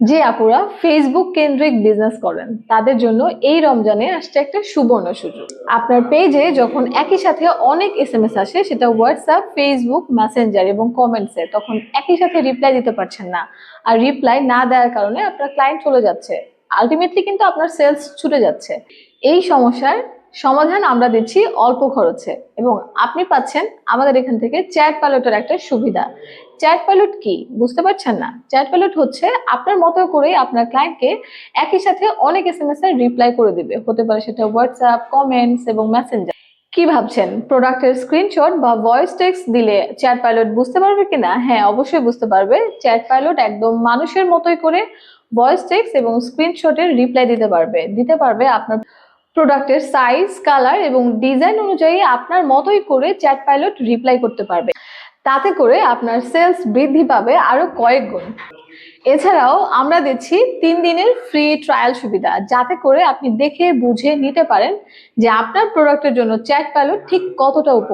যে আপুরা ফেসবুক কেন্দ্রিক বিজনেস করেন তাদের জন্য এই রমজানে আসছে একটা সুবর্ণ সুযোগ। আপনার পেজে যখন একই সাথে অনেক এসএমএস আসে, সেটা হোয়াটসঅ্যাপ, ফেসবুক, মেসেঞ্জার এবং কমেন্টসে, তখন একই সাথে রিপ্লাই দিতে পারছেন না। আর রিপ্লাই না দেওয়ার কারণে আপনার ক্লায়েন্ট চলে যাচ্ছে, আলটিমেটলি কিন্তু আপনার সেলস ছুটে যাচ্ছে। এই সমস্যার সমাধান আমরা দিচ্ছি অল্প খরচে, এবং আপনি পাচ্ছেন আমাদের এখান থেকে চ্যাট পাইলটের একটা সুবিধা। চ্যাট পাইলট কি বুঝতে পারছেন না? চ্যাট পাইলট হচ্ছে আপনার মতো করে আপনার ক্লায়েন্টকে একই সাথে অনেক এসএমএস এর রিপ্লাই করে দিবে, হতে পারে সেটা হোয়াটসঅ্যাপ, কমেন্টস এবং মেসেঞ্জার। কি ভাবছেন প্রোডাক্টের স্ক্রিনশট বা ভয়েস টেক্সট দিলে চ্যাট পাইলট বুঝতে পারবে কিনা? হ্যাঁ, অবশ্যই বুঝতে পারবে। চ্যাট পাইলট একদম মানুষের মতোই করে ভয়েস টেক্সট এবং স্ক্রিনশটের রিপ্লাই দিতে পারবে আপনার প্রোডাক্টের সাইজ, কালার এবং ডিজাইন অনুযায়ী আপনার মতোই করে চ্যাট পাইলট রিপ্লাই করতে পারবে। তাতে করে আপনার সেলস বৃদ্ধি পাবে আরো কয়েক গুণ। এছাড়াও আমরা দিচ্ছি 3 দিনের ফ্রি ট্রায়াল সুবিধা, যাতে করে আপনি দেখে বুঝে নিতে পারেন যে আপনার প্রোডাক্টের জন্য চ্যাট পাইলট ঠিক কতটা উপকারী।